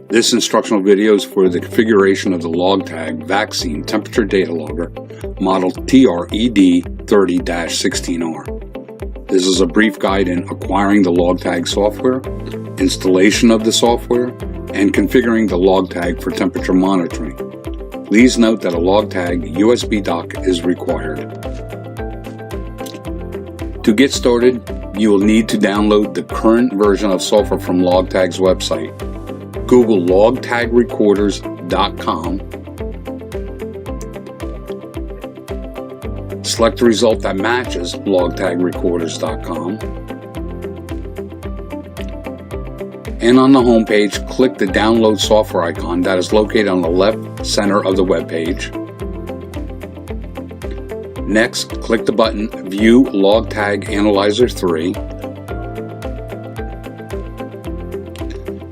This instructional video is for the configuration of the LogTag Vaccine Temperature Data Logger, model TRED30-16R. This is a brief guide in acquiring the LogTag software, installation of the software, and configuring the LogTag for temperature monitoring. Please note that a LogTag USB dock is required. To get started, you will need to download the current version of software from LogTag's website. Google logtagrecorders.com. Select the result that matches logtagrecorders.com. And on the home page, click the download software icon that is located on the left center of the web page. Next, click the button View LogTag Analyzer 3.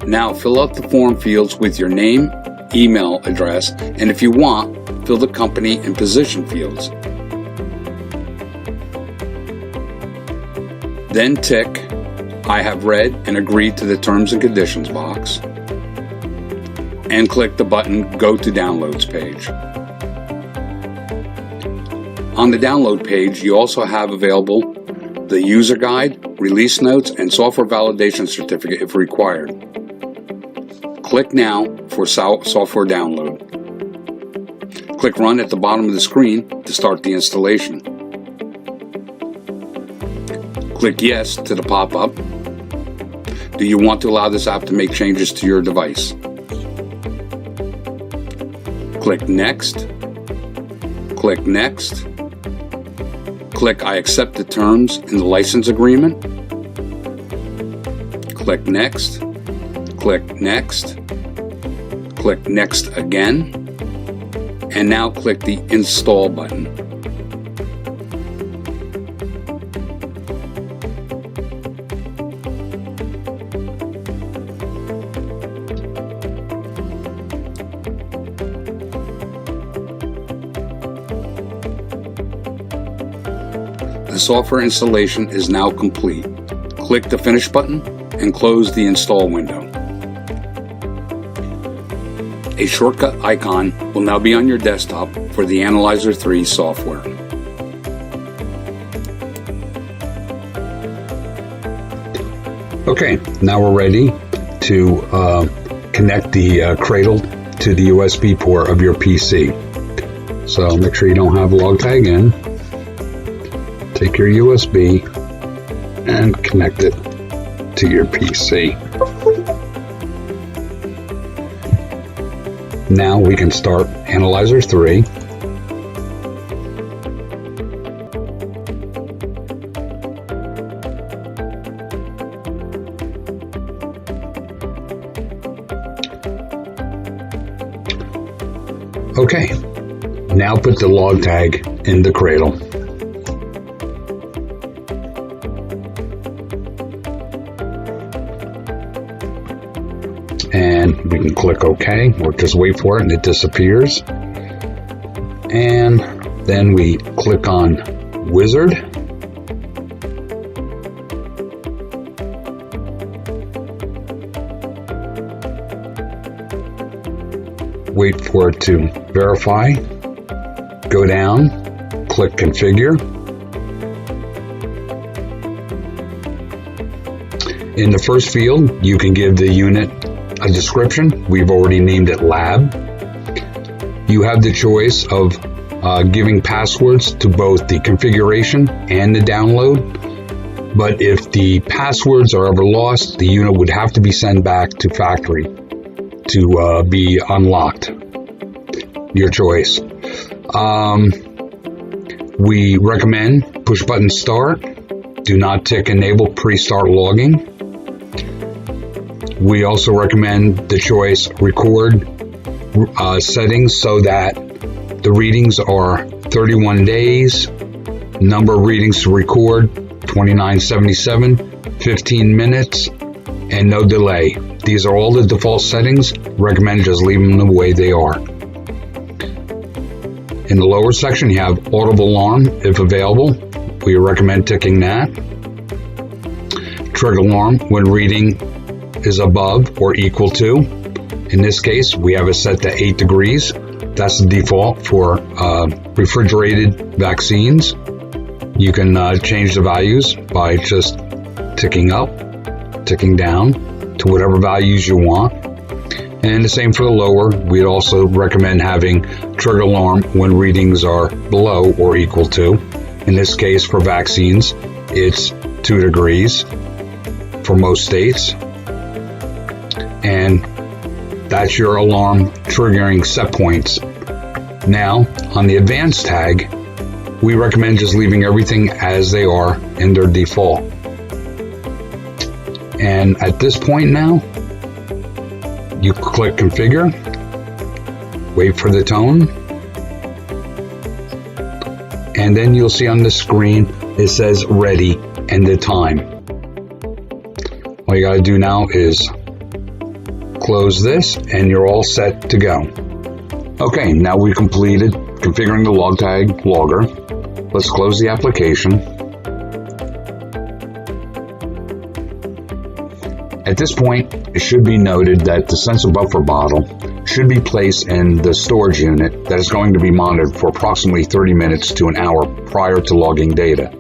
Now fill out the form fields with your name, email address, and if you want, fill the company and position fields. Then tick I have read and agreed to the terms and conditions box, and click the button Go to Downloads page. On the download page, you also have available the user guide, release notes, and software validation certificate if required. Click Now for software download. Click Run at the bottom of the screen to start the installation. Click Yes to the pop-up. Do you want to allow this app to make changes to your device? Click Next. Click Next. Click I accept the terms in the license agreement. Click Next. Click Next. Click Next again. And now click the Install button. The software installation is now complete. Click the Finish button and close the install window. A shortcut icon will now be on your desktop for the Analyzer 3 software. Okay, now we're ready to connect the cradle to the USB port of your PC. So make sure you don't have LogTag in. Take your USB and connect it to your PC. Now we can start Analyzer 3. Okay, now put the LogTag in the cradle. And we can click OK, or just wait for it and it disappears. And then we click on Wizard. Wait for it to verify. Go down, click Configure. In the first field, you can give the unit a description. We've already named it Lab. You have the choice of giving passwords to both the configuration and the download, but if the passwords are ever lost, the unit would have to be sent back to factory to be unlocked. Your choice. We recommend push button start. Do not tick enable pre-start logging. We also recommend the choice record settings so that the readings are 31 days, number of readings to record 2977, 15 minutes, and no delay. These are all the default settings. Recommend just leaving them the way they are. In the lower section, you have audible alarm if available. We recommend ticking that. trigger alarm when reading is above or equal to. In this case, we have it set to 8 degrees. That's the default for refrigerated vaccines. You can change the values by just ticking up, ticking down to whatever values you want. And the same for the lower. We'd also recommend having trigger alarm when readings are below or equal to. In this case, for vaccines, it's 2 degrees for most states. And that's your alarm triggering set points. Now, on the advanced tag, we recommend just leaving everything as they are in their default. And at this point now, you click configure, wait for the tone, and then you'll see on the screen it says ready and the time. All you gotta do now is close this and you're all set to go. Okay, now we've completed configuring the LogTag logger. Let's close the application. At this point, it should be noted that the sensor buffer bottle should be placed in the storage unit that is going to be monitored for approximately 30 minutes to an hour prior to logging data.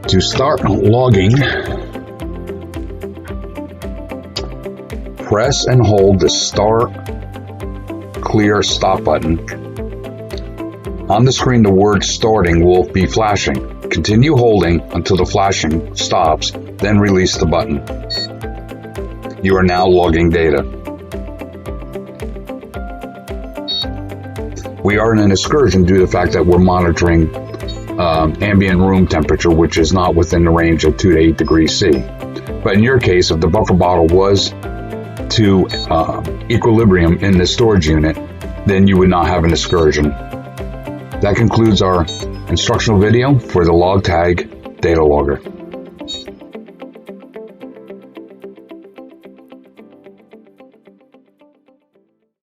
To start logging, press and hold the Start Clear Stop button. On the screen, the word starting will be flashing. Continue holding until the flashing stops, then release the button. You are now logging data. We are in an excursion due to the fact that we're monitoring ambient room temperature, which is not within the range of 2 to 8 degrees C. But in your case, if the buffer bottle was to equilibrium in the storage unit, then you would not have an excursion. That concludes our instructional video for the LogTag data logger.